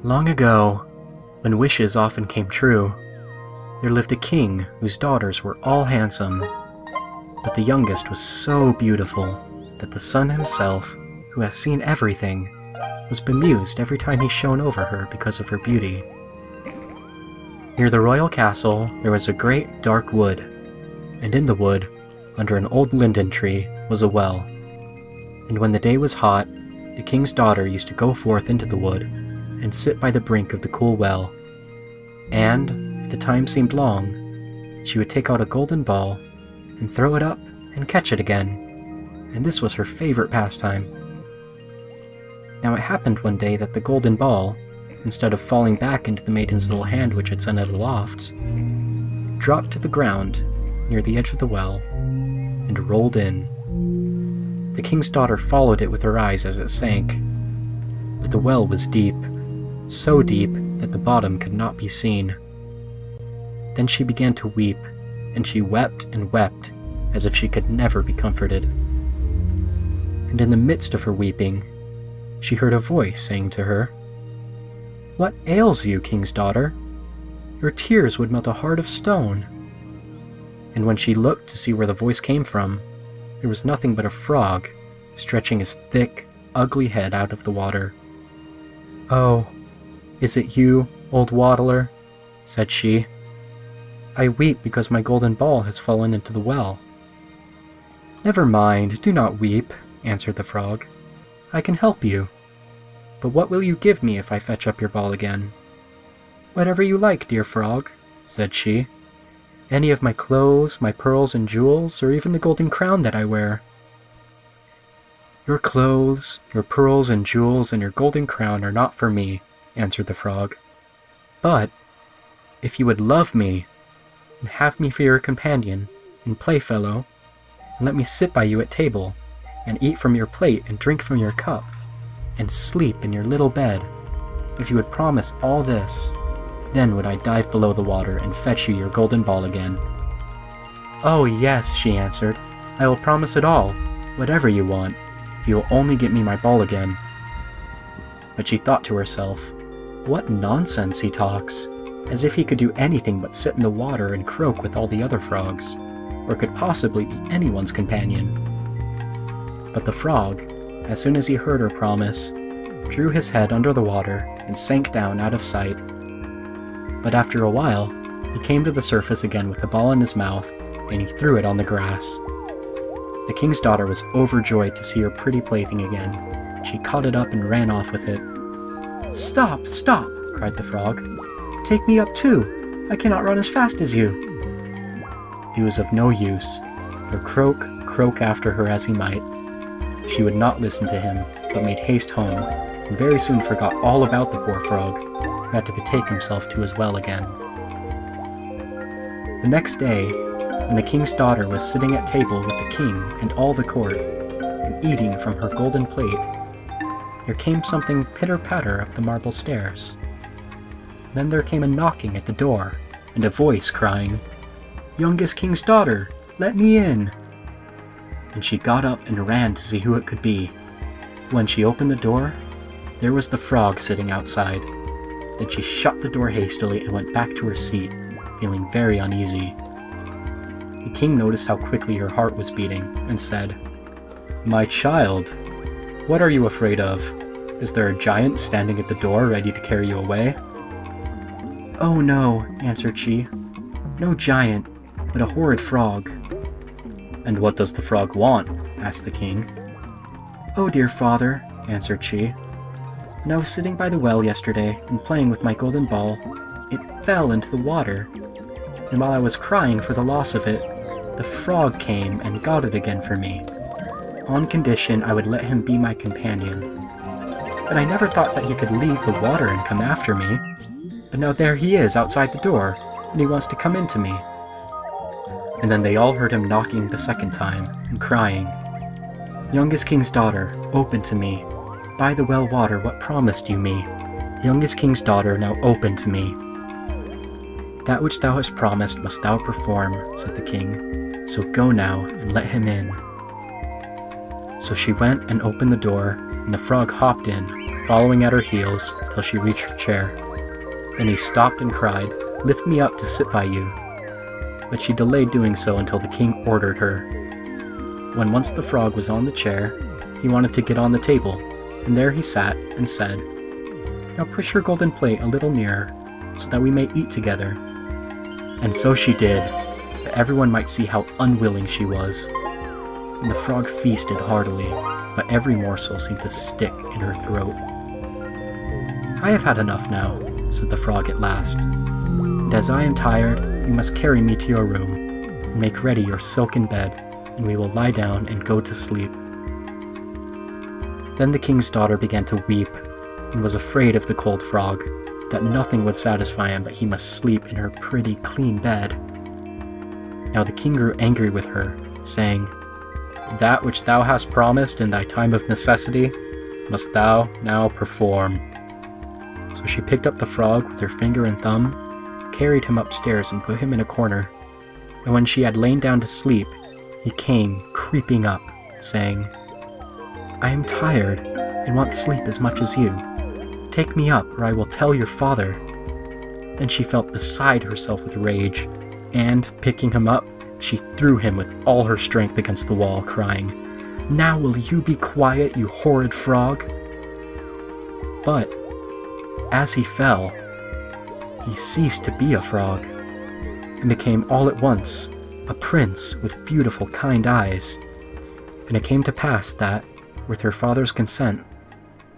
Long ago, when wishes often came true, there lived a king whose daughters were all handsome, but the youngest was so beautiful that the sun himself, who has seen everything, was bemused every time he shone over her because of her beauty. Near the royal castle there was a great dark wood, and in the wood, under an old linden tree, was a well. And when the day was hot, the king's daughter used to go forth into the wood and sit by the brink of the cool well, and, if the time seemed long, she would take out a golden ball and throw it up and catch it again, and this was her favorite pastime. Now it happened one day that the golden ball, instead of falling back into the maiden's little hand which had sent it aloft, dropped to the ground near the edge of the well and rolled in. The king's daughter followed it with her eyes as it sank, but the well was deep, so deep that the bottom could not be seen. Then she began to weep, and she wept and wept as if she could never be comforted. And in the midst of her weeping, she heard a voice saying to her, "What ails you, king's daughter? Your tears would melt a heart of stone." And when she looked to see where the voice came from, there was nothing but a frog, stretching his thick, ugly head out of the water. "Oh, is it you, old waddler?" said she. "I weep because my golden ball has fallen into the well." "Never mind, do not weep," answered the frog. "I can help you. But what will you give me if I fetch up your ball again?" "Whatever you like, dear frog," said she. "Any of my clothes, my pearls and jewels, or even the golden crown that I wear." "Your clothes, your pearls and jewels, and your golden crown are not for me," answered the frog. "But, if you would love me, and have me for your companion and playfellow, and let me sit by you at table, and eat from your plate and drink from your cup, and sleep in your little bed, if you would promise all this, then would I dive below the water and fetch you your golden ball again." "Oh yes," she answered, "I will promise it all, whatever you want, if you will only get me my ball again." But she thought to herself, "What nonsense he talks, as if he could do anything but sit in the water and croak with all the other frogs, or could possibly be anyone's companion." But the frog, as soon as he heard her promise, drew his head under the water and sank down out of sight. But after a while, he came to the surface again with the ball in his mouth, and he threw it on the grass. The king's daughter was overjoyed to see her pretty plaything again. She caught it up and ran off with it. "Stop, stop!" cried the frog. "Take me up too! I cannot run as fast as you!" He was of no use, for croak after her as he might, she would not listen to him, but made haste home, and very soon forgot all about the poor frog, who had to betake himself to his well again. The next day, when the king's daughter was sitting at table with the king and all the court, and eating from her golden plate, there came something pitter-patter up the marble stairs. Then there came a knocking at the door, and a voice crying, "Youngest king's daughter, let me in!" And she got up and ran to see who it could be. When she opened the door, there was the frog sitting outside. Then she shut the door hastily and went back to her seat, feeling very uneasy. The king noticed how quickly her heart was beating, and said, "My child, what are you afraid of? Is there a giant standing at the door ready to carry you away?" "Oh no," answered she, "no giant, but a horrid frog." "And what does the frog want?" asked the king. "Oh dear father," answered she, "when I was sitting by the well yesterday and playing with my golden ball, it fell into the water, and while I was crying for the loss of it, the frog came and got it again for me, on condition I would let him be my companion. But I never thought that he could leave the water and come after me. But now there he is outside the door, and he wants to come in to me." And then they all heard him knocking the second time, and crying, "Youngest king's daughter, open to me. By the well water, what promised you me? Youngest king's daughter, now open to me." "That which thou hast promised must thou perform," said the king, "so go now and let him in." So she went and opened the door, and the frog hopped in, following at her heels till she reached her chair. Then he stopped and cried, "Lift me up to sit by you." But she delayed doing so until the king ordered her. When once the frog was on the chair, he wanted to get on the table, and there he sat and said, "Now push your golden plate a little nearer, so that we may eat together." And so she did, that everyone might see how unwilling she was. And the frog feasted heartily, but every morsel seemed to stick in her throat. "I have had enough now," said the frog at last, "and as I am tired, you must carry me to your room, and make ready your silken bed, and we will lie down and go to sleep." Then the king's daughter began to weep, and was afraid of the cold frog, that nothing would satisfy him but he must sleep in her pretty, clean bed. Now the king grew angry with her, saying, "That which thou hast promised in thy time of necessity, must thou now perform." So she picked up the frog with her finger and thumb, carried him upstairs and put him in a corner. And when she had lain down to sleep, he came creeping up, saying, "I am tired, and want sleep as much as you. Take me up, or I will tell your father." Then she felt beside herself with rage, and, picking him up, she threw him with all her strength against the wall, crying, "Now will you be quiet, you horrid frog?" But, as he fell, he ceased to be a frog, and became all at once a prince with beautiful, kind eyes. And it came to pass that, with her father's consent,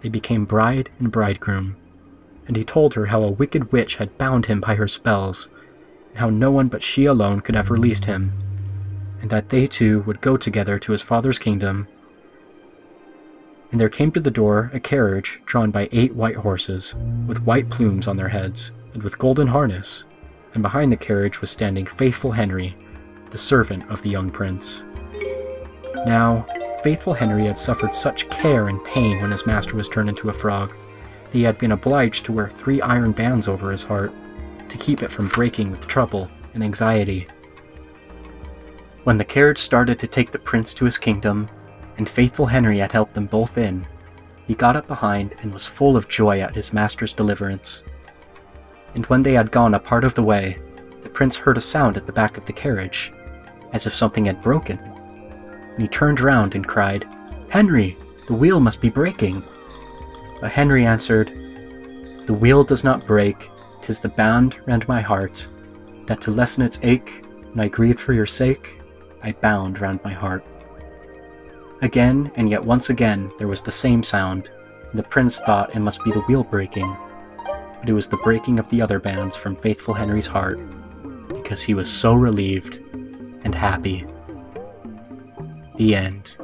they became bride and bridegroom, and he told her how a wicked witch had bound him by her spells, and how no one but she alone could have released him, and that they two would go together to his father's kingdom. And there came to the door a carriage drawn by 8 white horses, with white plumes on their heads, and with golden harness, and behind the carriage was standing faithful Henry, the servant of the young prince. Now, faithful Henry had suffered such care and pain when his master was turned into a frog, that he had been obliged to wear 3 iron bands over his heart, to keep it from breaking with trouble and anxiety. When the carriage started to take the prince to his kingdom, and faithful Henry had helped them both in, he got up behind and was full of joy at his master's deliverance. And when they had gone a part of the way, the prince heard a sound at the back of the carriage, as if something had broken. And he turned round and cried, "Henry, the wheel must be breaking." But Henry answered, "The wheel does not break, 'tis the band round my heart, that to lessen its ache, when I grieved for your sake, I bound round my heart." Again, and yet once again, there was the same sound, and the prince thought it must be the wheel breaking, but it was the breaking of the other bands from faithful Henry's heart, because he was so relieved and happy. The end.